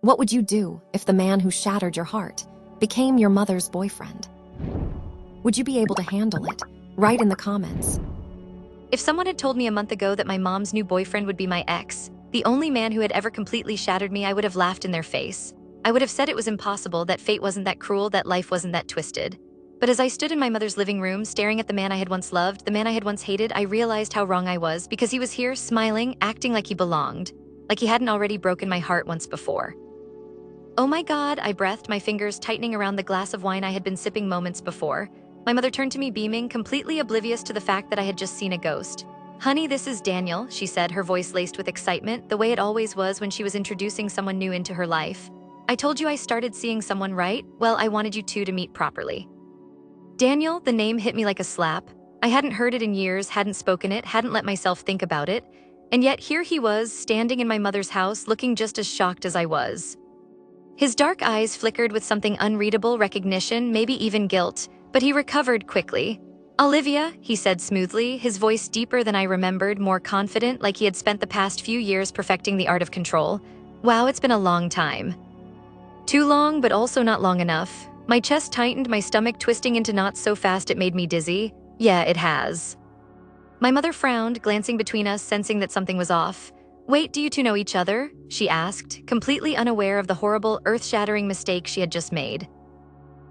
What would you do if the man who shattered your heart became your mother's boyfriend? Would you be able to handle it? Write in the comments. If someone had told me a month ago that my mom's new boyfriend would be my ex, the only man who had ever completely shattered me, I would have laughed in their face. I would have said it was impossible, that fate wasn't that cruel, that life wasn't that twisted. But as I stood in my mother's living room, staring at the man I had once loved, the man I had once hated, I realized how wrong I was, because he was here, smiling, acting like he belonged, like he hadn't already broken my heart once before. Oh my God, I breathed, my fingers tightening around the glass of wine I had been sipping moments before. My mother turned to me beaming, completely oblivious to the fact that I had just seen a ghost. "Honey, this is Daniel," she said, her voice laced with excitement, the way it always was when she was introducing someone new into her life. "I told you I started seeing someone, right? Well, I wanted you two to meet properly." Daniel, the name hit me like a slap. I hadn't heard it in years, hadn't spoken it, hadn't let myself think about it. And yet here he was, standing in my mother's house, looking just as shocked as I was. His dark eyes flickered with something unreadable, recognition, maybe even guilt, but he recovered quickly. "Olivia," he said smoothly, his voice deeper than I remembered, more confident, like he had spent the past few years perfecting the art of control. Wow, it's been a long time. Too long, but also not long enough. My chest tightened, my stomach twisting into knots so fast it made me dizzy. Yeah, it has. My mother frowned, glancing between us, sensing that something was off. "Wait, do you two know each other?" she asked, completely unaware of the horrible, earth-shattering mistake she had just made.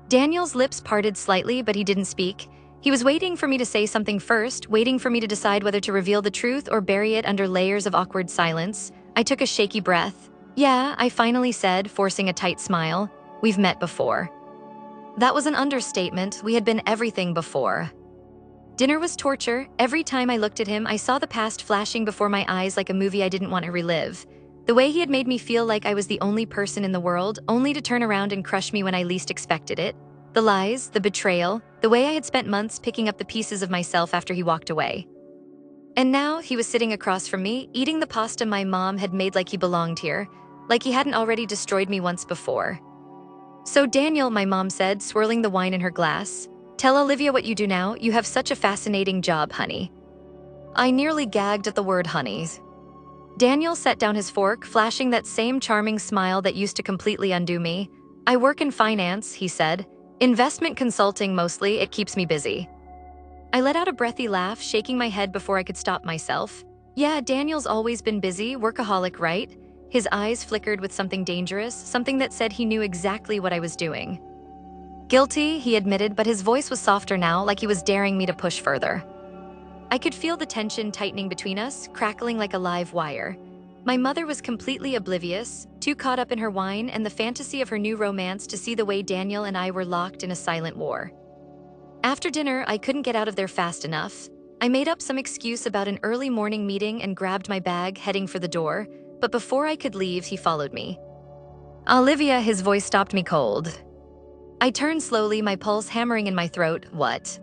Daniel's lips parted slightly, but he didn't speak. He was waiting for me to say something first, waiting for me to decide whether to reveal the truth or bury it under layers of awkward silence. I took a shaky breath. "Yeah," I finally said, forcing a tight smile. "We've met before." That was an understatement. We had been everything before. Dinner was torture. Every time I looked at him, I saw the past flashing before my eyes like a movie I didn't want to relive. The way he had made me feel like I was the only person in the world, only to turn around and crush me when I least expected it. The lies, the betrayal, the way I had spent months picking up the pieces of myself after he walked away. And now he was sitting across from me, eating the pasta my mom had made like he belonged here, like he hadn't already destroyed me once before. "So Daniel," my mom said, swirling the wine in her glass, "tell Olivia what you do now. You have such a fascinating job, honey." I nearly gagged at the word honey. Daniel set down his fork, flashing that same charming smile that used to completely undo me. "I work in finance," he said. "Investment consulting mostly, it keeps me busy." I let out a breathy laugh, shaking my head before I could stop myself. Yeah, Daniel's always been busy, workaholic, right? His eyes flickered with something dangerous, something that said he knew exactly what I was doing. "Guilty," he admitted, but his voice was softer now, like he was daring me to push further. I could feel the tension tightening between us, crackling like a live wire. My mother was completely oblivious, too caught up in her wine and the fantasy of her new romance to see the way Daniel and I were locked in a silent war. After dinner, I couldn't get out of there fast enough. I made up some excuse about an early morning meeting and grabbed my bag, heading for the door, but before I could leave, he followed me. "Olivia," his voice stopped me cold. I turned slowly, my pulse hammering in my throat. "What?"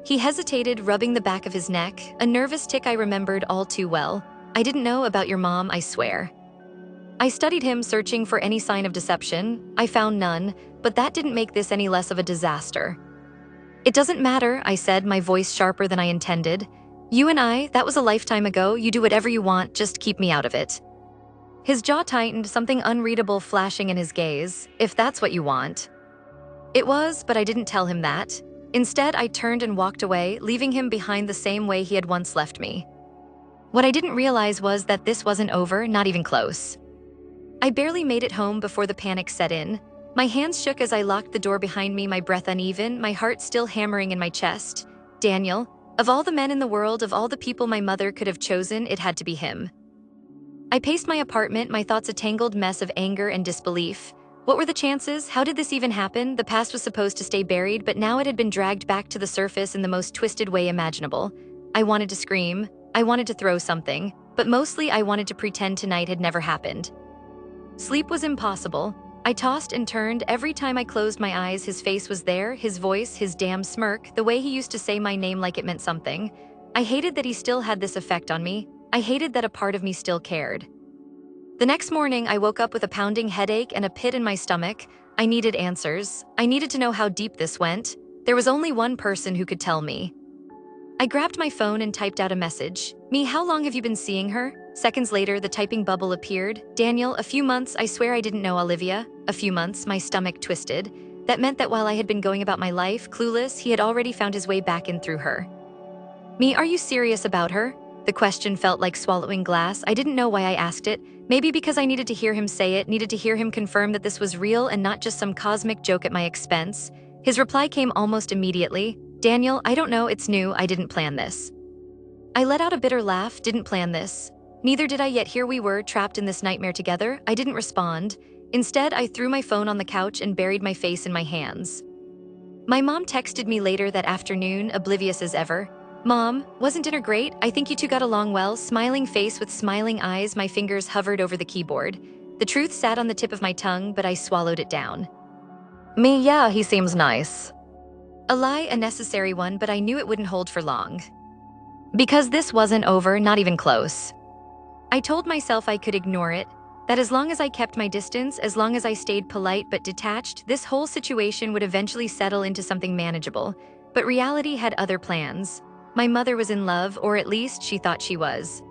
He hesitated, rubbing the back of his neck, a nervous tick I remembered all too well. "I didn't know about your mom, I swear." I studied him, searching for any sign of deception. I found none, but that didn't make this any less of a disaster. "It doesn't matter," I said, my voice sharper than I intended. "You and I, that was a lifetime ago. You do whatever you want, just keep me out of it." His jaw tightened, something unreadable flashing in his gaze. "If that's what you want." It was, but I didn't tell him that. Instead, I turned and walked away, leaving him behind the same way he had once left me. What I didn't realize was that this wasn't over, not even close. I barely made it home before the panic set in. My hands shook as I locked the door behind me, my breath uneven, my heart still hammering in my chest. Daniel, of all the men in the world, of all the people my mother could have chosen, it had to be him. I paced my apartment, my thoughts a tangled mess of anger and disbelief. What were the chances? How did this even happen? The past was supposed to stay buried, but now it had been dragged back to the surface in the most twisted way imaginable. I wanted to scream. I wanted to throw something. But mostly I wanted to pretend tonight had never happened. Sleep was impossible. I tossed and turned. Every time I closed my eyes, his face was there, his voice, his damn smirk, the way he used to say my name like it meant something. I hated that he still had this effect on me. I hated that a part of me still cared. The next morning, I woke up with a pounding headache and a pit in my stomach. I needed answers. I needed to know how deep this went. There was only one person who could tell me. I grabbed my phone and typed out a message. "Me, how long have you been seeing her?" Seconds later, the typing bubble appeared. Daniel, a few months, I swear I didn't know Olivia. A few months, my stomach twisted. That meant that while I had been going about my life, clueless, he had already found his way back in through her. Me, are you serious about her? The question felt like swallowing glass. I didn't know why I asked it. Maybe because I needed to hear him say it, needed to hear him confirm that this was real and not just some cosmic joke at my expense. His reply came almost immediately. Daniel, I don't know, it's new, I didn't plan this. I let out a bitter laugh, didn't plan this. Neither did I, yet here we were, trapped in this nightmare together. I didn't respond. Instead, I threw my phone on the couch and buried my face in my hands. My mom texted me later that afternoon, oblivious as ever. Mom, wasn't dinner great? I think you two got along well. Smiling face with smiling eyes, my fingers hovered over the keyboard. The truth sat on the tip of my tongue, but I swallowed it down. Me, yeah, he seems nice. A lie, a necessary one, but I knew it wouldn't hold for long. Because this wasn't over, not even close. I told myself I could ignore it, that as long as I kept my distance, as long as I stayed polite but detached, this whole situation would eventually settle into something manageable. But reality had other plans. My mother was in love, or at least she thought she was.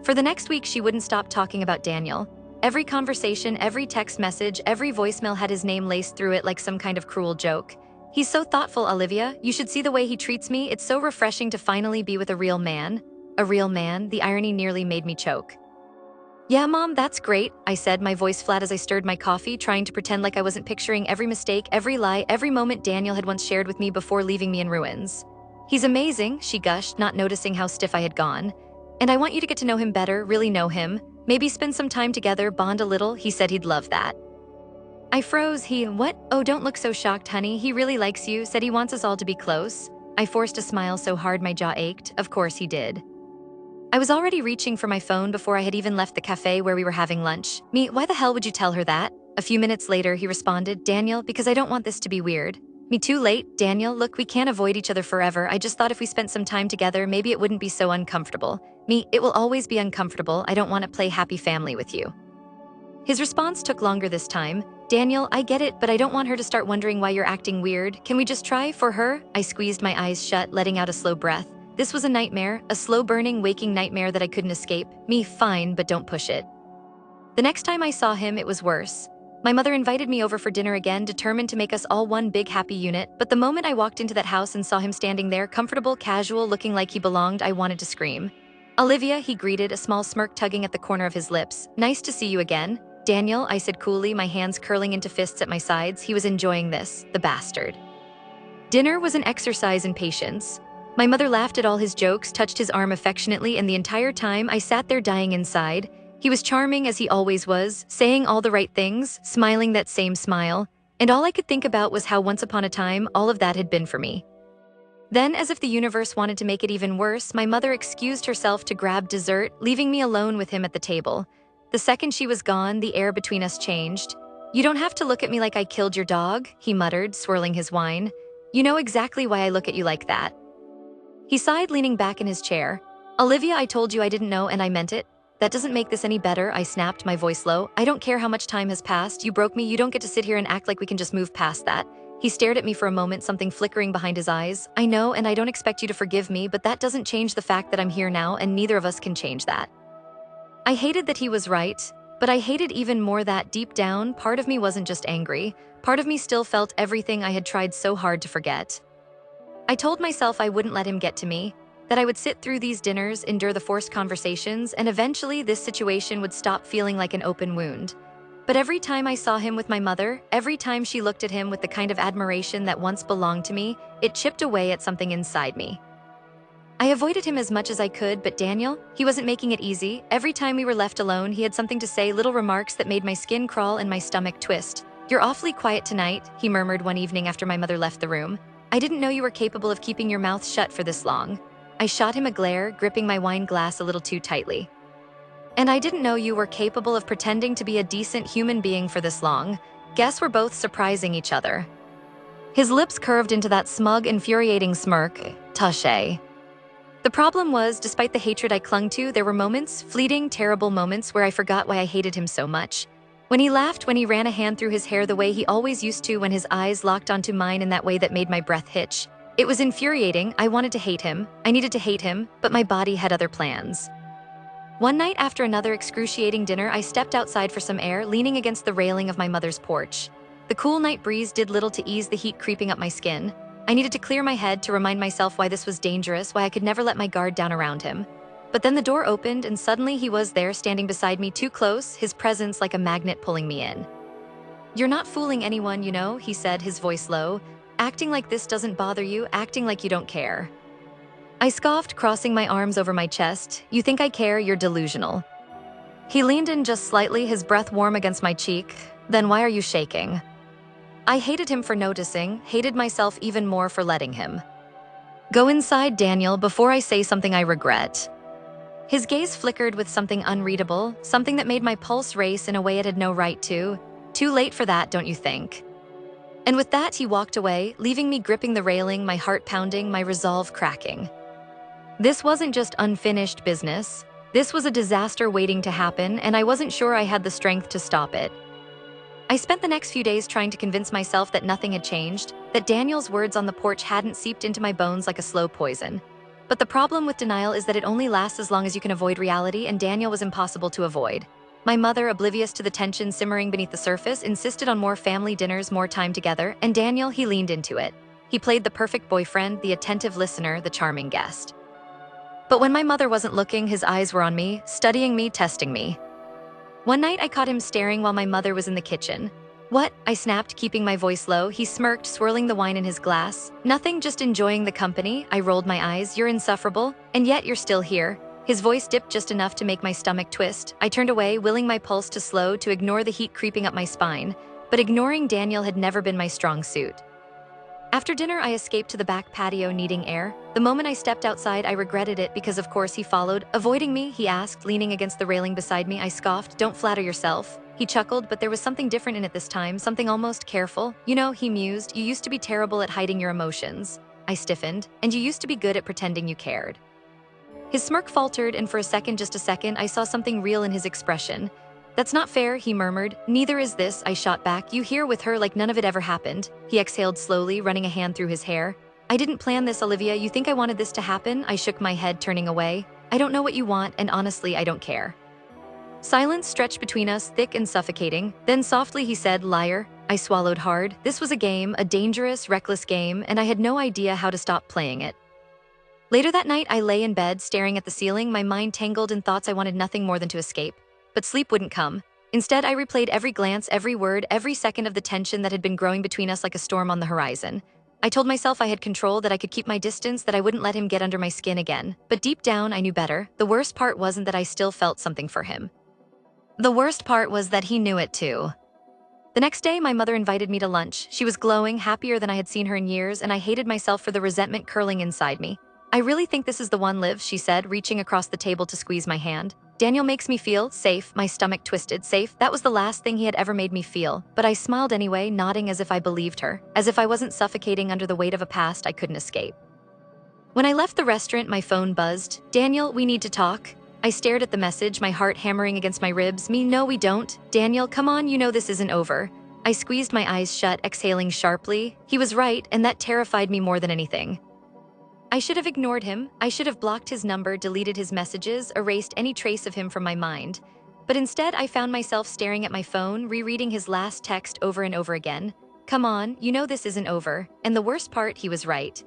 For the next week, she wouldn't stop talking about Daniel. Every conversation, every text message, every voicemail had his name laced through it like some kind of cruel joke. He's so thoughtful, Olivia. You should see the way he treats me. It's so refreshing to finally be with a real man. A real man, the irony nearly made me choke. Yeah, Mom, that's great, I said, my voice flat as I stirred my coffee, trying to pretend like I wasn't picturing every mistake, every lie, every moment Daniel had once shared with me before leaving me in ruins. He's amazing, she gushed, not noticing how stiff I had gone. And I want you to get to know him better, really know him. Maybe spend some time together, bond a little. He said he'd love that. I froze. What? Oh, don't look so shocked, honey. He really likes you, said he wants us all to be close. I forced a smile so hard my jaw ached. Of course he did. I was already reaching for my phone before I had even left the cafe where we were having lunch. Me, why the hell would you tell her that? A few minutes later, he responded, Daniel, because I don't want this to be weird. Me, too late. Daniel, look, we can't avoid each other forever. I just thought if we spent some time together, maybe it wouldn't be so uncomfortable. Me, it will always be uncomfortable. I don't want to play happy family with you. His response took longer this time. Daniel, I get it, but I don't want her to start wondering why you're acting weird. Can we just try for her? I squeezed my eyes shut, letting out a slow breath. This was a nightmare, a slow-burning, waking nightmare that I couldn't escape. Me, fine, but don't push it. The next time I saw him, it was worse. My mother invited me over for dinner again, determined to make us all one big happy unit, but the moment I walked into that house and saw him standing there, comfortable, casual, looking like he belonged, I wanted to scream. Olivia, he greeted, a small smirk tugging at the corner of his lips. Nice to see you again. Daniel, I said coolly, my hands curling into fists at my sides. He was enjoying this, the bastard. Dinner was an exercise in patience. My mother laughed at all his jokes, touched his arm affectionately, and the entire time I sat there dying inside. He was charming as he always was, saying all the right things, smiling that same smile, and all I could think about was how once upon a time all of that had been for me. Then, as if the universe wanted to make it even worse, my mother excused herself to grab dessert, leaving me alone with him at the table. The second she was gone, the air between us changed. You don't have to look at me like I killed your dog, he muttered, swirling his wine. You know exactly why I look at you like that. He sighed, leaning back in his chair. Olivia, I told you I didn't know and I meant it. That doesn't make this any better, I snapped, my voice low. I don't care how much time has passed. You broke me. You don't get to sit here and act like we can just move past that. He stared at me for a moment, something flickering behind his eyes. I know, and I don't expect you to forgive me, but that doesn't change the fact that I'm here now, and neither of us can change that. I hated that he was right, but I hated even more that, deep down, part of me wasn't just angry. Part of me still felt everything I had tried so hard to forget. I told myself I wouldn't let him get to me, that I would sit through these dinners, endure the forced conversations, and eventually this situation would stop feeling like an open wound. But every time I saw him with my mother, every time she looked at him with the kind of admiration that once belonged to me, it chipped away at something inside me. I avoided him as much as I could, but Daniel, he wasn't making it easy. Every time we were left alone, he had something to say, little remarks that made my skin crawl and my stomach twist. You're awfully quiet tonight, he murmured one evening after my mother left the room. I didn't know you were capable of keeping your mouth shut for this long. I shot him a glare, gripping my wine glass a little too tightly. And I didn't know you were capable of pretending to be a decent human being for this long. Guess we're both surprising each other. His lips curved into that smug, infuriating smirk. Touché. The problem was, despite the hatred I clung to, there were moments, fleeting, terrible moments, where I forgot why I hated him so much. When he laughed, when he ran a hand through his hair the way he always used to, when his eyes locked onto mine in that way that made my breath hitch. It was infuriating. I wanted to hate him. I needed to hate him, but my body had other plans. One night after another excruciating dinner, I stepped outside for some air, leaning against the railing of my mother's porch. The cool night breeze did little to ease the heat creeping up my skin. I needed to clear my head to remind myself why this was dangerous, why I could never let my guard down around him. But then the door opened and suddenly he was there, standing beside me, too close, his presence like a magnet pulling me in. "You're not fooling anyone, you know," he said, his voice low. "Acting like this doesn't bother you, acting like you don't care." I scoffed, crossing my arms over my chest. "You think I care? You're delusional." He leaned in just slightly, his breath warm against my cheek. "Then why are you shaking?" I hated him for noticing, hated myself even more for letting him. "Go inside, Daniel, before I say something I regret." His gaze flickered with something unreadable, something that made my pulse race in a way it had no right to. Too late for that, don't you think? And with that, he walked away, leaving me gripping the railing, my heart pounding, my resolve cracking. This wasn't just unfinished business. This was a disaster waiting to happen, and I wasn't sure I had the strength to stop it. I spent the next few days trying to convince myself that nothing had changed, that Daniel's words on the porch hadn't seeped into my bones like a slow poison. But the problem with denial is that it only lasts as long as you can avoid reality, and Daniel was impossible to avoid. My mother, oblivious to the tension simmering beneath the surface, insisted on more family dinners, more time together, and Daniel, he leaned into it. He played the perfect boyfriend, the attentive listener, the charming guest. But when my mother wasn't looking, his eyes were on me, studying me, testing me. One night, I caught him staring while my mother was in the kitchen. "What?" I snapped, keeping my voice low. He smirked, swirling the wine in his glass. "Nothing, just enjoying the company." I rolled my eyes. "You're insufferable, and yet you're still here." His voice dipped just enough to make my stomach twist. I turned away, willing my pulse to slow, to ignore the heat creeping up my spine. But ignoring Daniel had never been my strong suit. After dinner, I escaped to the back patio, needing air. The moment I stepped outside, I regretted it because, of course, he followed. "Avoiding me?" he asked, leaning against the railing beside me. I scoffed. "Don't flatter yourself." He chuckled, but there was something different in it this time, something almost careful. "You know," he mused, "you used to be terrible at hiding your emotions." I stiffened. "And you used to be good at pretending you cared." His smirk faltered, and for a second, just a second, I saw something real in his expression. "That's not fair," he murmured. "Neither is this," I shot back. "You here with her like none of it ever happened." He exhaled slowly, running a hand through his hair. "I didn't plan this, Olivia. You think I wanted this to happen?" I shook my head, turning away. "I don't know what you want, and honestly, I don't care." Silence stretched between us, thick and suffocating. Then softly he said, "Liar." I swallowed hard. This was a game, a dangerous, reckless game, and I had no idea how to stop playing it. Later that night, I lay in bed, staring at the ceiling, my mind tangled in thoughts I wanted nothing more than to escape. But sleep wouldn't come. Instead, I replayed every glance, every word, every second of the tension that had been growing between us like a storm on the horizon. I told myself I had control, that I could keep my distance, that I wouldn't let him get under my skin again. But deep down, I knew better. The worst part wasn't that I still felt something for him. The worst part was that he knew it too. The next day, my mother invited me to lunch. She was glowing, happier than I had seen her in years, and I hated myself for the resentment curling inside me. "I really think this is the one, Liv," she said, reaching across the table to squeeze my hand. "Daniel makes me feel safe." My stomach twisted. Safe? That was the last thing he had ever made me feel. But I smiled anyway, nodding as if I believed her, as if I wasn't suffocating under the weight of a past I couldn't escape. When I left the restaurant, my phone buzzed. "Daniel, we need to talk." I stared at the message, my heart hammering against my ribs. "Me? No, we don't." "Daniel, come on, you know this isn't over." I squeezed my eyes shut, exhaling sharply. He was right, and that terrified me more than anything. I should have ignored him. I should have blocked his number, deleted his messages, erased any trace of him from my mind. But instead, I found myself staring at my phone, rereading his last text over and over again. "Come on, you know this isn't over." And the worst part, he was right.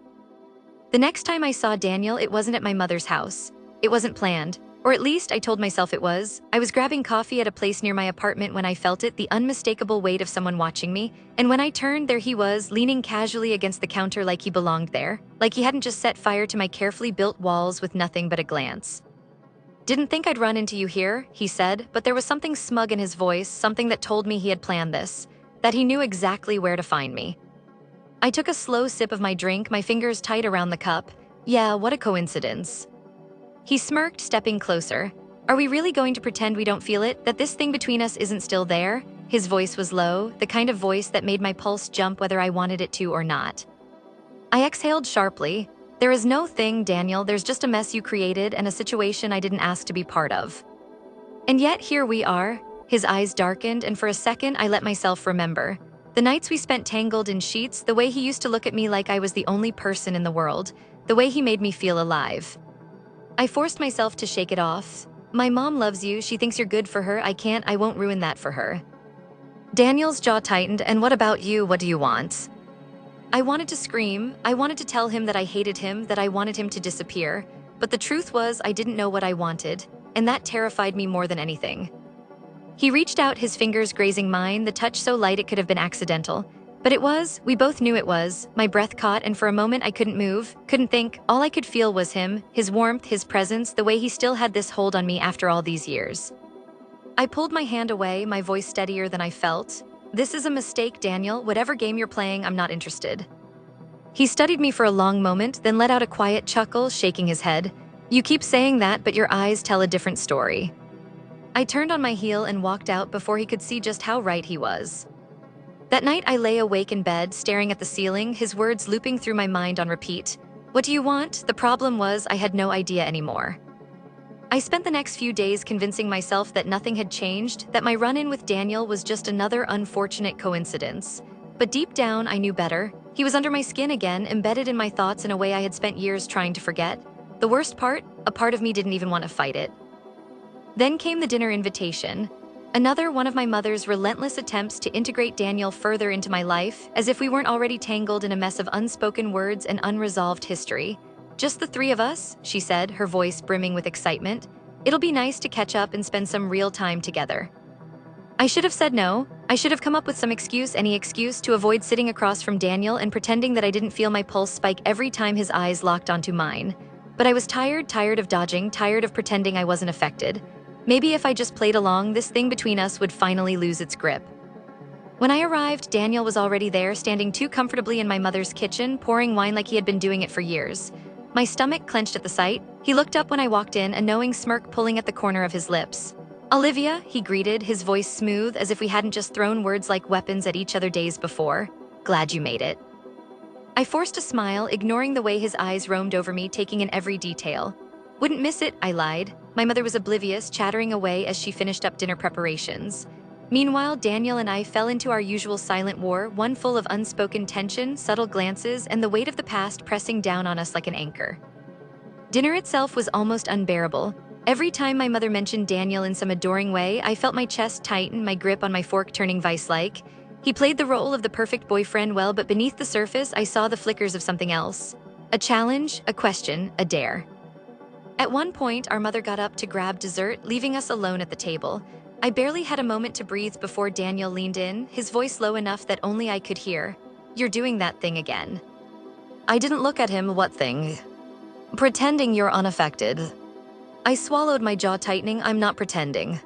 The next time I saw Daniel, it wasn't at my mother's house. It wasn't planned. Or at least I told myself it was. I was grabbing coffee at a place near my apartment when I felt it, the unmistakable weight of someone watching me. And when I turned, there he was, leaning casually against the counter like he belonged there. Like he hadn't just set fire to my carefully built walls with nothing but a glance. "Didn't think I'd run into you here," he said, but there was something smug in his voice, something that told me he had planned this, that he knew exactly where to find me. I took a slow sip of my drink, my fingers tight around the cup. Yeah, what a coincidence. He smirked, stepping closer. "Are we really going to pretend we don't feel it, that this thing between us isn't still there?" His voice was low, the kind of voice that made my pulse jump whether I wanted it to or not. I exhaled sharply. "There is no thing, Daniel. There's just a mess you created and a situation I didn't ask to be part of." And yet here we are. His eyes darkened, and for a second I let myself remember. The nights we spent tangled in sheets, the way he used to look at me like I was the only person in the world, the way he made me feel alive. I forced myself to shake it off. My mom loves you, she thinks you're good for her, I won't ruin that for her. Daniel's jaw tightened, and what about you, what do you want? I wanted to scream, I wanted to tell him that I hated him, that I wanted him to disappear, but the truth was I didn't know what I wanted, and that terrified me more than anything. He reached out, his fingers grazing mine, the touch so light it could have been accidental. But it was, we both knew it was. My breath caught, and for a moment I couldn't move, couldn't think. All I could feel was him, his warmth, his presence, the way he still had this hold on me after all these years. I pulled my hand away, my voice steadier than I felt. This is a mistake, Daniel. Whatever game you're playing, I'm not interested. He studied me for a long moment, then let out a quiet chuckle, shaking his head. You keep saying that, but your eyes tell a different story. I turned on my heel and walked out before he could see just how right he was. That night I lay awake in bed, staring at the ceiling, his words looping through my mind on repeat. What do you want? The problem was I had no idea anymore. I spent the next few days convincing myself that nothing had changed, that my run-in with Daniel was just another unfortunate coincidence. But deep down, I knew better. He was under my skin again, embedded in my thoughts in a way I had spent years trying to forget. The worst part? A part of me didn't even want to fight it. Then came the dinner invitation. Another one of my mother's relentless attempts to integrate Daniel further into my life, as if we weren't already tangled in a mess of unspoken words and unresolved history. Just the three of us, she said, her voice brimming with excitement. It'll be nice to catch up and spend some real time together. I should have said no. I should have come up with some excuse, any excuse, to avoid sitting across from Daniel and pretending that I didn't feel my pulse spike every time his eyes locked onto mine. But I was tired of dodging, tired of pretending I wasn't affected. Maybe if I just played along, this thing between us would finally lose its grip. When I arrived, Daniel was already there, standing too comfortably in my mother's kitchen, pouring wine like he had been doing it for years. My stomach clenched at the sight. He looked up when I walked in, a knowing smirk pulling at the corner of his lips. Olivia, he greeted, his voice smooth, as if we hadn't just thrown words like weapons at each other days before. Glad you made it. I forced a smile, ignoring the way his eyes roamed over me, taking in every detail. Wouldn't miss it, I lied. My mother was oblivious, chattering away as she finished up dinner preparations. Meanwhile, Daniel and I fell into our usual silent war, one full of unspoken tension, subtle glances, and the weight of the past pressing down on us like an anchor. Dinner itself was almost unbearable. Every time my mother mentioned Daniel in some adoring way, I felt my chest tighten, my grip on my fork turning vice-like. He played the role of the perfect boyfriend well, but beneath the surface, I saw the flickers of something else. A challenge, a question, a dare. At one point, our mother got up to grab dessert, leaving us alone at the table. I barely had a moment to breathe before Daniel leaned in, his voice low enough that only I could hear. You're doing that thing again. I didn't look at him. What thing? Pretending you're unaffected. I swallowed, my jaw tightening. I'm not pretending.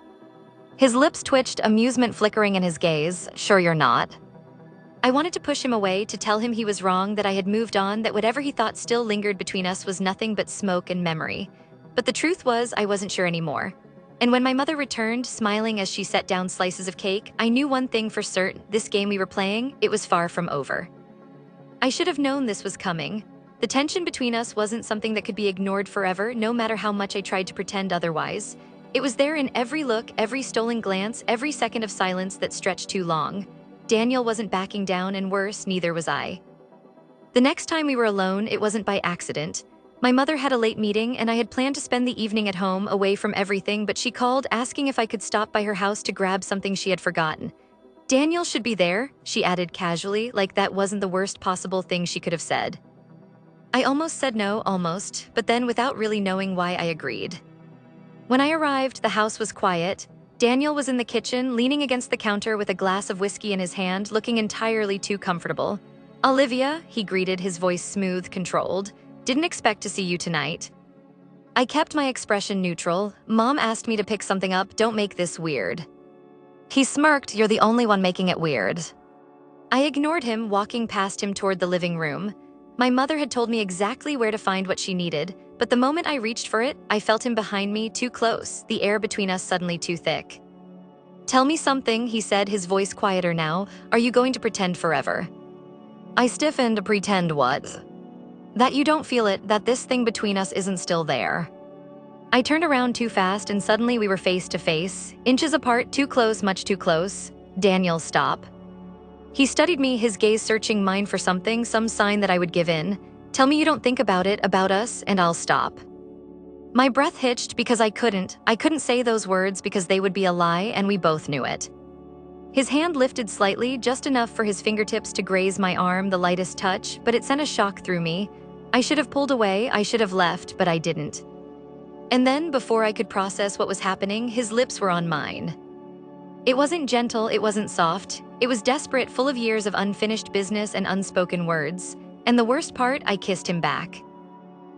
His lips twitched, amusement flickering in his gaze. Sure you're not. I wanted to push him away, to tell him he was wrong, that I had moved on, that whatever he thought still lingered between us was nothing but smoke and memory. But the truth was, I wasn't sure anymore. And when my mother returned, smiling as she set down slices of cake, I knew one thing for certain: this game we were playing, it was far from over. I should have known this was coming. The tension between us wasn't something that could be ignored forever, no matter how much I tried to pretend otherwise. It was there in every look, every stolen glance, every second of silence that stretched too long. Daniel wasn't backing down, and worse, neither was I. The next time we were alone, it wasn't by accident. My mother had a late meeting, and I had planned to spend the evening at home, away from everything, but she called, asking if I could stop by her house to grab something she had forgotten. Daniel should be there, she added casually, like that wasn't the worst possible thing she could have said. I almost said no, but then without really knowing why, I agreed. When I arrived, the house was quiet. Daniel was in the kitchen, leaning against the counter with a glass of whiskey in his hand, looking entirely too comfortable. Olivia, he greeted, his voice smooth, controlled. Didn't expect to see you tonight. I kept my expression neutral. Mom asked me to pick something up. Don't make this weird. He smirked. You're the only one making it weird. I ignored him, walking past him toward the living room. My mother had told me exactly where to find what she needed, but the moment I reached for it, I felt him behind me, too close, the air between us suddenly too thick. Tell me something, he said, his voice quieter now. Are you going to pretend forever? I stiffened. Pretend what? That you don't feel it, that this thing between us isn't still there. I turned around too fast, and suddenly we were face to face, inches apart, too close, much too close. Daniel, stop. He studied me, his gaze searching mine for something, some sign that I would give in. Tell me you don't think about it, about us, and I'll stop. My breath hitched because I couldn't say those words because they would be a lie, and we both knew it. His hand lifted slightly, just enough for his fingertips to graze my arm, the lightest touch, but it sent a shock through me. I should have pulled away, I should have left, but I didn't. And then, before I could process what was happening, his lips were on mine. It wasn't gentle, it wasn't soft. It was desperate, full of years of unfinished business and unspoken words. And the worst part, I kissed him back.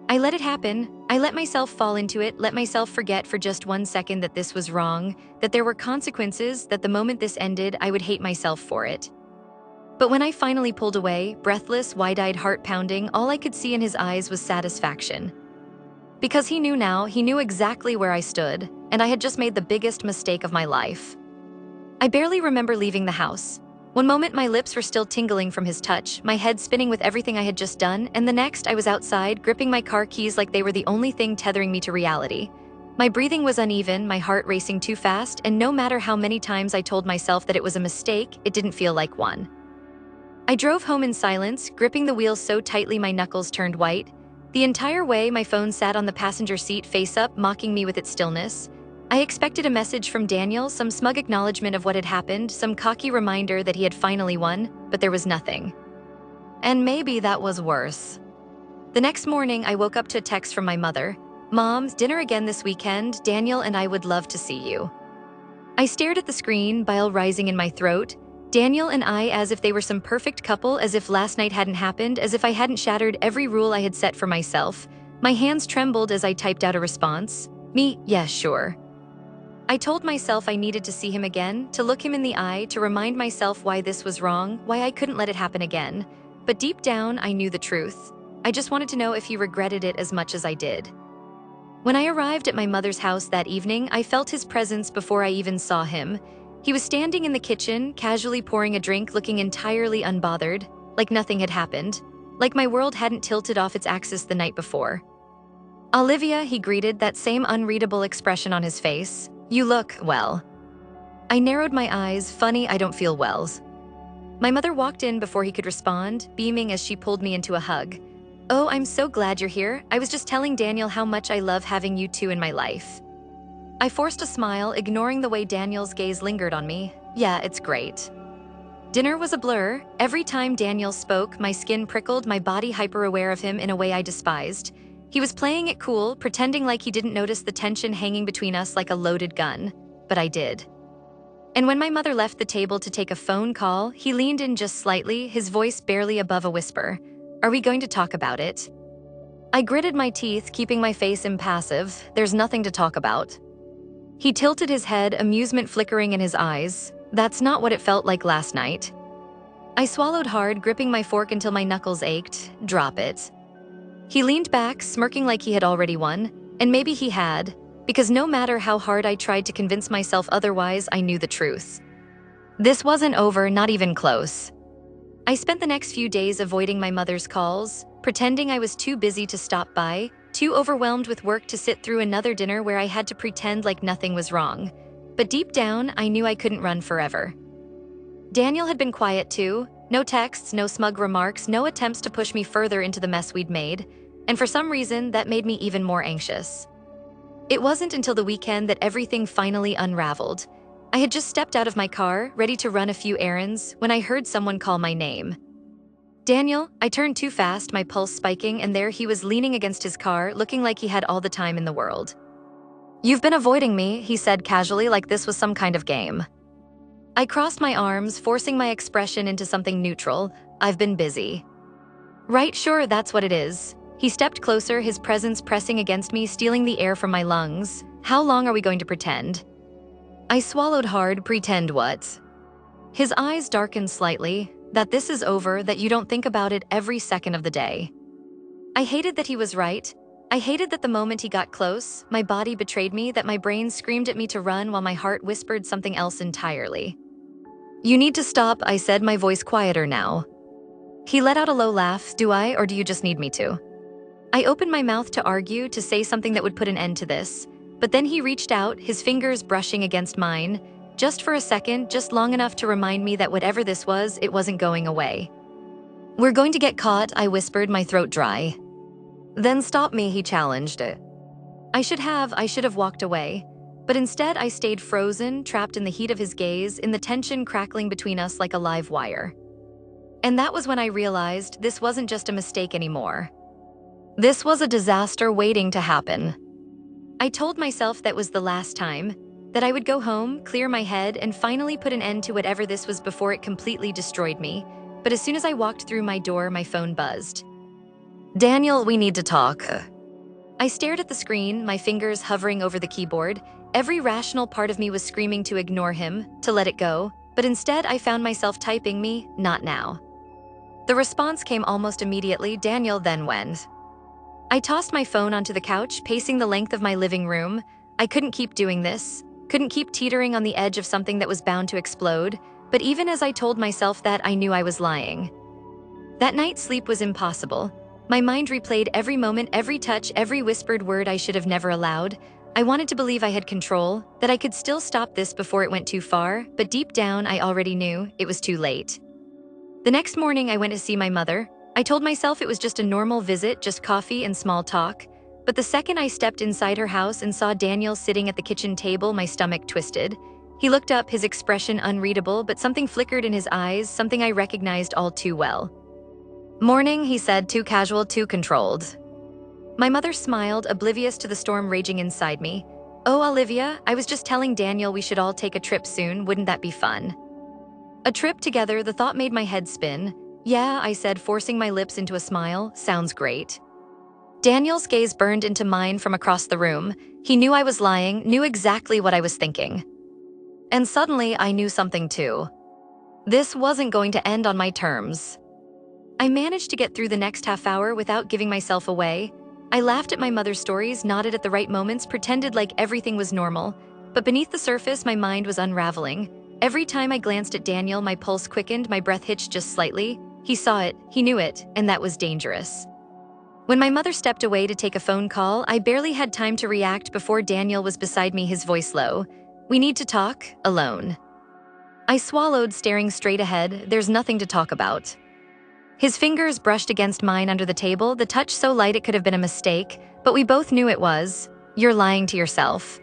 I let it happen. I let myself fall into it, let myself forget for just 1 second that this was wrong, that there were consequences, that the moment this ended, I would hate myself for it. But when I finally pulled away, breathless, wide-eyed, heart pounding, all I could see in his eyes was satisfaction. Because he knew now, he knew exactly where I stood, and I had just made the biggest mistake of my life. I barely remember leaving the house. One moment my lips were still tingling from his touch, my head spinning with everything I had just done, and the next I was outside, gripping my car keys like they were the only thing tethering me to reality. My breathing was uneven, my heart racing too fast, and no matter how many times I told myself that it was a mistake, it didn't feel like one. I drove home in silence, gripping the wheel so tightly my knuckles turned white. The entire way, my phone sat on the passenger seat face up, mocking me with its stillness. I expected a message from Daniel, some smug acknowledgement of what had happened, some cocky reminder that he had finally won, but there was nothing. And maybe that was worse. The next morning, I woke up to a text from my mother. "Mom, dinner again this weekend. Daniel and I would love to see you." I stared at the screen, bile rising in my throat. Daniel and I, as if they were some perfect couple, as if last night hadn't happened, as if I hadn't shattered every rule I had set for myself. My hands trembled as I typed out a response. Me, yeah, sure. I told myself I needed to see him again, to look him in the eye, to remind myself why this was wrong, why I couldn't let it happen again. But deep down, I knew the truth. I just wanted to know if he regretted it as much as I did. When I arrived at my mother's house that evening, I felt his presence before I even saw him. He was standing in the kitchen, casually pouring a drink, looking entirely unbothered, like nothing had happened, like my world hadn't tilted off its axis the night before. "Olivia," he greeted, that same unreadable expression on his face. "You look well." I narrowed my eyes. Funny, I don't feel wells. My mother walked in before he could respond, beaming as she pulled me into a hug. "Oh, I'm so glad you're here. I was just telling Daniel how much I love having you two in my life." I forced a smile, ignoring the way Daniel's gaze lingered on me. "Yeah, it's great." Dinner was a blur. Every time Daniel spoke, my skin prickled, my body hyper-aware of him in a way I despised. He was playing it cool, pretending like he didn't notice the tension hanging between us like a loaded gun. But I did. And when my mother left the table to take a phone call, he leaned in just slightly, his voice barely above a whisper. "Are we going to talk about it?" I gritted my teeth, keeping my face impassive. "There's nothing to talk about." He tilted his head, amusement flickering in his eyes. "That's not what it felt like last night." I swallowed hard, gripping my fork until my knuckles ached. "Drop it." He leaned back, smirking like he had already won, and maybe he had, because no matter how hard I tried to convince myself otherwise, I knew the truth. This wasn't over, not even close. I spent the next few days avoiding my mother's calls, pretending I was too busy to stop by, too overwhelmed with work to sit through another dinner where I had to pretend like nothing was wrong. But deep down, I knew I couldn't run forever. Daniel had been quiet too. No texts, no smug remarks, no attempts to push me further into the mess we'd made. And for some reason, that made me even more anxious. It wasn't until the weekend that everything finally unraveled. I had just stepped out of my car, ready to run a few errands, when I heard someone call my name. "Daniel." I turned too fast, my pulse spiking, and there he was leaning against his car, looking like he had all the time in the world. "You've been avoiding me," he said casually, like this was some kind of game. I crossed my arms, forcing my expression into something neutral. "I've been busy." "Right, sure, that's what it is." He stepped closer, his presence pressing against me, stealing the air from my lungs. "How long are we going to pretend?" I swallowed hard. "Pretend what?" His eyes darkened slightly. "That this is over, that you don't think about it every second of the day." I hated that he was right. I hated that the moment he got close, my body betrayed me, that my brain screamed at me to run while my heart whispered something else entirely. "You need to stop," I said, my voice quieter now. He let out a low laugh. "Do I, or do you just need me to?" I opened my mouth to argue, to say something that would put an end to this. But then he reached out, his fingers brushing against mine. Just for a second, just long enough to remind me that whatever this was, it wasn't going away. "We're going to get caught," I whispered, my throat dry. "Then stop me," he challenged. I should have walked away. But instead, I stayed frozen, trapped in the heat of his gaze, in the tension crackling between us like a live wire. And that was when I realized this wasn't just a mistake anymore. This was a disaster waiting to happen. I told myself that was the last time, that I would go home, clear my head, and finally put an end to whatever this was before it completely destroyed me. But as soon as I walked through my door, my phone buzzed. Daniel, we need to talk. I stared at the screen, my fingers hovering over the keyboard. Every rational part of me was screaming to ignore him, to let it go, but instead I found myself typing me, "Not now." The response came almost immediately. "Daniel, then when?" I tossed my phone onto the couch, pacing the length of my living room. I couldn't keep doing this, couldn't keep teetering on the edge of something that was bound to explode, but even as I told myself that, I knew I was lying. That night, sleep was impossible. My mind replayed every moment, every touch, every whispered word I should have never allowed. I wanted to believe I had control, that I could still stop this before it went too far, but deep down I already knew it was too late. The next morning I went to see my mother. I told myself it was just a normal visit, just coffee and small talk. But the second I stepped inside her house and saw Daniel sitting at the kitchen table, my stomach twisted. He looked up, his expression unreadable, but something flickered in his eyes, something I recognized all too well. "Morning," he said, "too casual, too controlled." My mother smiled, oblivious to the storm raging inside me. "Oh, Olivia, I was just telling Daniel we should all take a trip soon. Wouldn't that be fun?" A trip together, the thought made my head spin. "Yeah," I said, forcing my lips into a smile. "Sounds great." Daniel's gaze burned into mine from across the room. He knew I was lying, knew exactly what I was thinking. And suddenly, I knew something too. This wasn't going to end on my terms. I managed to get through the next half hour without giving myself away. I laughed at my mother's stories, nodded at the right moments, pretended like everything was normal. But beneath the surface, my mind was unraveling. Every time I glanced at Daniel, my pulse quickened, my breath hitched just slightly. He saw it, he knew it, and that was dangerous. When my mother stepped away to take a phone call, I barely had time to react before Daniel was beside me, his voice low. "We need to talk, alone." I swallowed, staring straight ahead. There's nothing to talk about. His fingers brushed against mine under the table, the touch so light it could have been a mistake, but we both knew it was. "You're lying to yourself."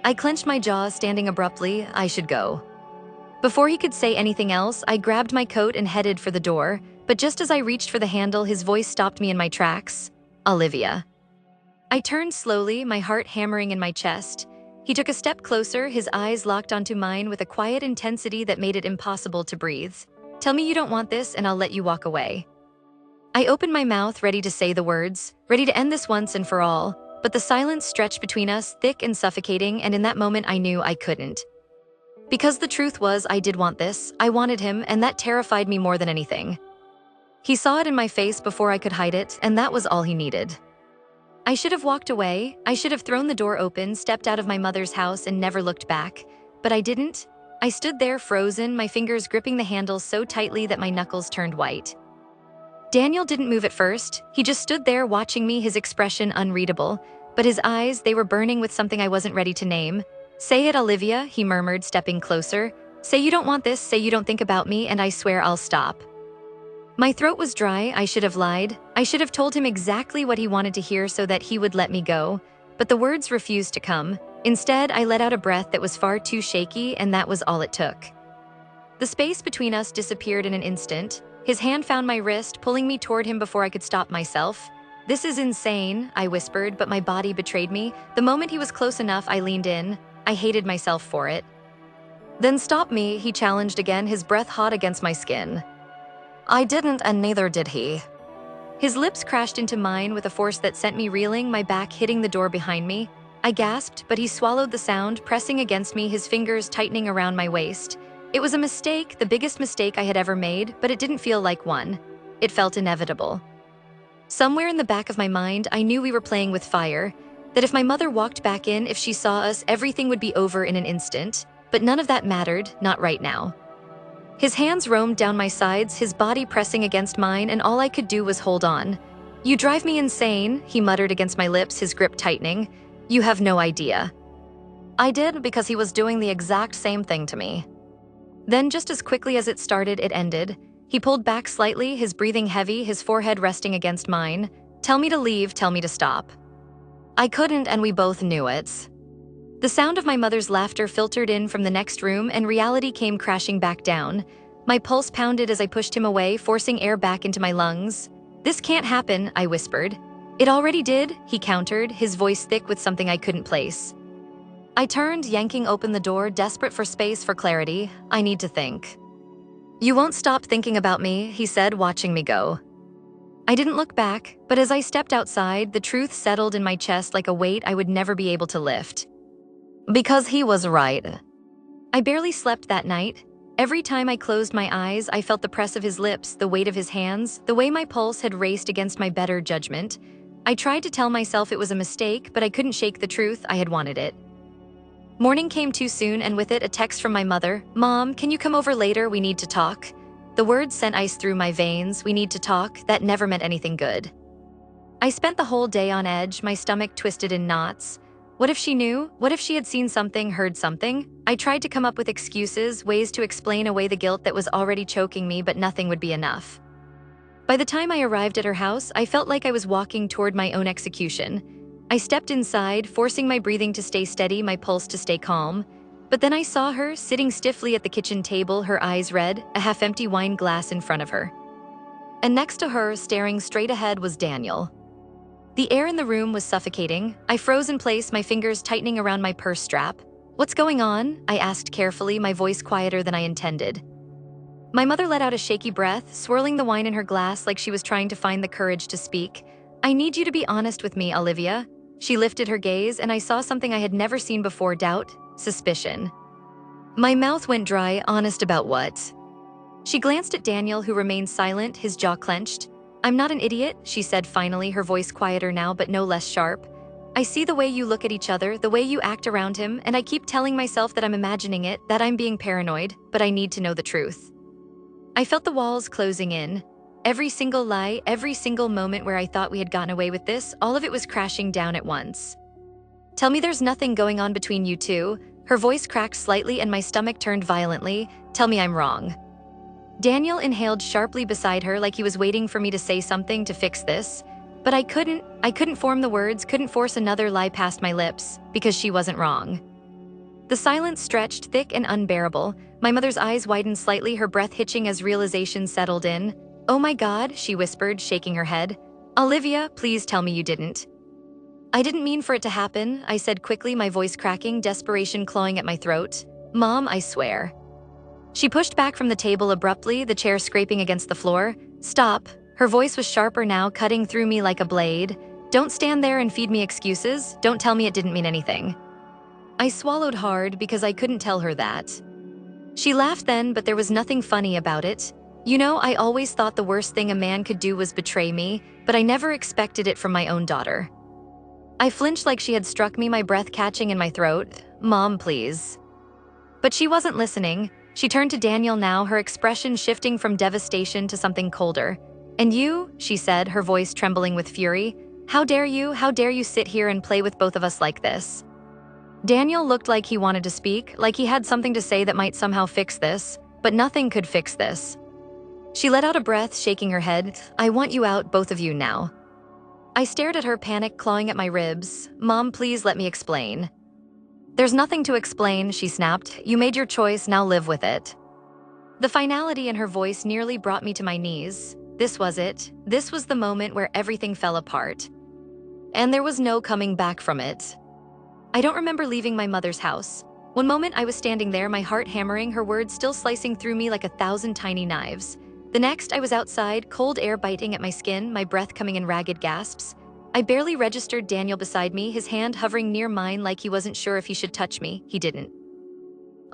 I clenched my jaw, standing abruptly. I should go. Before he could say anything else, I grabbed my coat and headed for the door, but just as I reached for the handle, his voice stopped me in my tracks. "Olivia." I turned slowly, my heart hammering in my chest. He took a step closer, his eyes locked onto mine with a quiet intensity that made it impossible to breathe. "Tell me you don't want this and I'll let you walk away." I opened my mouth, ready to say the words, ready to end this once and for all, but the silence stretched between us, thick and suffocating, and in that moment I knew I couldn't. Because the truth was, I did want this, I wanted him, and that terrified me more than anything. He saw it in my face before I could hide it, and that was all he needed. I should have walked away, I should have thrown the door open, stepped out of my mother's house and never looked back, but I didn't. I stood there frozen, my fingers gripping the handle so tightly that my knuckles turned white. Daniel didn't move at first, he just stood there watching me, his expression unreadable, but his eyes, they were burning with something I wasn't ready to name. "Say it, Olivia," he murmured, stepping closer. "Say you don't want this, say you don't think about me, and I swear I'll stop." My throat was dry, I should have lied. I should have told him exactly what he wanted to hear so that he would let me go, but the words refused to come. Instead, I let out a breath that was far too shaky, and that was all it took. The space between us disappeared in an instant. His hand found my wrist, pulling me toward him before I could stop myself. "This is insane," I whispered, but my body betrayed me. The moment he was close enough, I leaned in. I hated myself for it. "Then stop me," he challenged again, his breath hot against my skin. I didn't, and neither did he. His lips crashed into mine with a force that sent me reeling, my back hitting the door behind me. I gasped, but he swallowed the sound, pressing against me, his fingers tightening around my waist. It was a mistake, the biggest mistake I had ever made, but it didn't feel like one. It felt inevitable. Somewhere in the back of my mind, I knew we were playing with fire, that if my mother walked back in, if she saw us, everything would be over in an instant. But none of that mattered, not right now. His hands roamed down my sides, his body pressing against mine, and all I could do was hold on. "You drive me insane," he muttered against my lips, his grip tightening. "You have no idea." I did, because he was doing the exact same thing to me. Then, just as quickly as it started, it ended. He pulled back slightly, his breathing heavy, his forehead resting against mine. "Tell me to leave, tell me to stop." I couldn't, and we both knew it. The sound of my mother's laughter filtered in from the next room, and reality came crashing back down. My pulse pounded as I pushed him away, forcing air back into my lungs. "This can't happen," I whispered. "It already did," he countered, his voice thick with something I couldn't place. I turned, yanking open the door, desperate for space for clarity. "I need to think." "You won't stop thinking about me," he said, watching me go. I didn't look back, but as I stepped outside, the truth settled in my chest like a weight I would never be able to lift. Because he was right. I barely slept that night. Every time I closed my eyes, I felt the press of his lips, the weight of his hands, the way my pulse had raced against my better judgment. I tried to tell myself it was a mistake, but I couldn't shake the truth. I had wanted it. Morning came too soon, and with it a text from my mother. "Mom, can you come over later? We need to talk." The words sent ice through my veins. "We need to talk." That never meant anything good. I spent the whole day on edge, my stomach twisted in knots. What if she knew? What if she had seen something, heard something? I tried to come up with excuses, ways to explain away the guilt that was already choking me, but nothing would be enough. By the time I arrived at her house, I felt like I was walking toward my own execution. I stepped inside, forcing my breathing to stay steady, my pulse to stay calm. But then I saw her, sitting stiffly at the kitchen table, her eyes red, a half-empty wine glass in front of her. And next to her, staring straight ahead, was Daniel. The air in the room was suffocating. I froze in place, my fingers tightening around my purse strap. "What's going on?" I asked carefully, my voice quieter than I intended. My mother let out a shaky breath, swirling the wine in her glass like she was trying to find the courage to speak. "I need you to be honest with me, Olivia." She lifted her gaze, and I saw something I had never seen before: doubt, suspicion. My mouth went dry. "Honest about what?" She glanced at Daniel, who remained silent, his jaw clenched. "I'm not an idiot," she said finally, her voice quieter now but no less sharp. "I see the way you look at each other, the way you act around him, and I keep telling myself that I'm imagining it, that I'm being paranoid, but I need to know the truth." I felt the walls closing in. Every single lie, every single moment where I thought we had gotten away with this, all of it was crashing down at once. "Tell me there's nothing going on between you two." Her voice cracked slightly and my stomach turned violently. "Tell me I'm wrong." Daniel inhaled sharply beside her like he was waiting for me to say something to fix this. But I couldn't form the words, couldn't force another lie past my lips, because she wasn't wrong. The silence stretched, thick and unbearable. My mother's eyes widened slightly, her breath hitching as realization settled in. "Oh my God," she whispered, shaking her head. "Olivia, please tell me you didn't." "I didn't mean for it to happen," I said quickly, my voice cracking, desperation clawing at my throat. "Mom, I swear." She pushed back from the table abruptly, the chair scraping against the floor. "Stop." Her voice was sharper now, cutting through me like a blade. "Don't stand there and feed me excuses. Don't tell me it didn't mean anything." I swallowed hard because I couldn't tell her that. She laughed then, but there was nothing funny about it. "You know, I always thought the worst thing a man could do was betray me, but I never expected it from my own daughter." I flinched like she had struck me, my breath catching in my throat. "Mom, please." But she wasn't listening. She turned to Daniel now, her expression shifting from devastation to something colder. "And you," she said, her voice trembling with fury. How dare you sit here and play with both of us like this?" Daniel looked like he wanted to speak, like he had something to say that might somehow fix this, but nothing could fix this. She let out a breath, shaking her head. "I want you out, both of you, now." I stared at her, panic clawing at my ribs. "Mom, please let me explain." "There's nothing to explain," she snapped. "You made your choice, now live with it." The finality in her voice nearly brought me to my knees. This was it. This was the moment where everything fell apart. And there was no coming back from it. I don't remember leaving my mother's house. One moment I was standing there, my heart hammering, her words still slicing through me like 1,000 tiny knives. The next, I was outside, cold air biting at my skin, my breath coming in ragged gasps. I barely registered Daniel beside me, his hand hovering near mine like he wasn't sure if he should touch me. He didn't.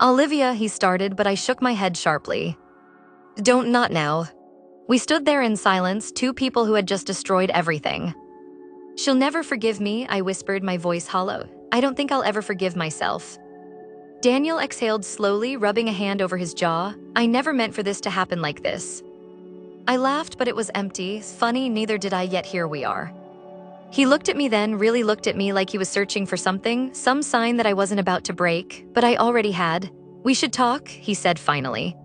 "Olivia," he started, but I shook my head sharply. Not now." We stood there in silence, two people who had just destroyed everything. "She'll never forgive me," I whispered, my voice hollow. "I don't think I'll ever forgive myself." Daniel exhaled slowly, rubbing a hand over his jaw. "I never meant for this to happen like this." I laughed, but it was empty. Funny, neither did I, yet here we are. He looked at me then, really looked at me like he was searching for something, some sign that I wasn't about to break, but I already had. "We should talk," he said finally.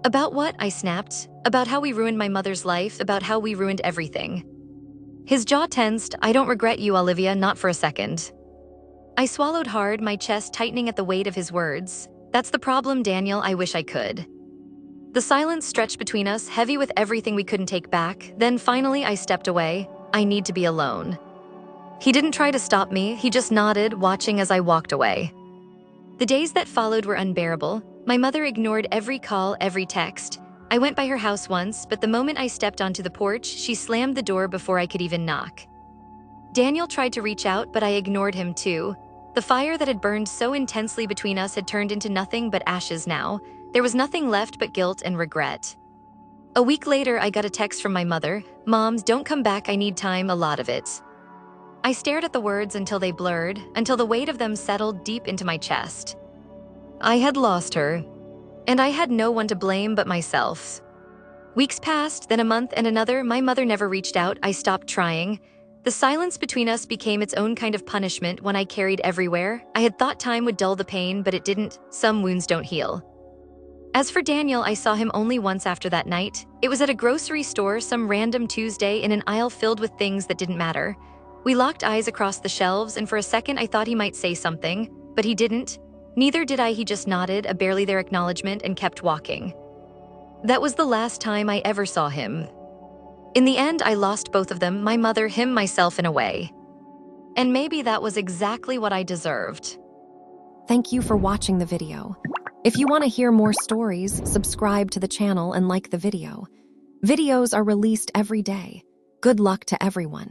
"About what?" I snapped. "About how we ruined my mother's life, about how we ruined everything." His jaw tensed. "I don't regret you, Olivia, not for a second." I swallowed hard, my chest tightening at the weight of his words. "That's the problem, Daniel. I wish I could." The silence stretched between us, heavy with everything we couldn't take back. Then finally I stepped away. "I need to be alone." He didn't try to stop me, he just nodded, watching as I walked away. The days that followed were unbearable. My mother ignored every call, every text. I went by her house once, but the moment I stepped onto the porch, she slammed the door before I could even knock. Daniel tried to reach out, but I ignored him too. The fire that had burned so intensely between us had turned into nothing but ashes now. There was nothing left but guilt and regret. A week later, I got a text from my mother. "Moms, don't come back, I need time, a lot of it." I stared at the words until they blurred, until the weight of them settled deep into my chest. I had lost her, and I had no one to blame but myself. Weeks passed, then a month and another. My mother never reached out. I stopped trying. The silence between us became its own kind of punishment, one I carried everywhere. I had thought time would dull the pain, but it didn't. Some wounds don't heal. As for Daniel, I saw him only once after that night. It was at a grocery store some random Tuesday in an aisle filled with things that didn't matter. We locked eyes across the shelves, and for a second I thought he might say something, but he didn't. Neither did I. He just nodded, a barely there acknowledgement, and kept walking. That was the last time I ever saw him. In the end, I lost both of them, my mother, him, myself in a way. And maybe that was exactly what I deserved. Thank you for watching the video. If you want to hear more stories, subscribe to the channel and like the video. Videos are released every day. Good luck to everyone.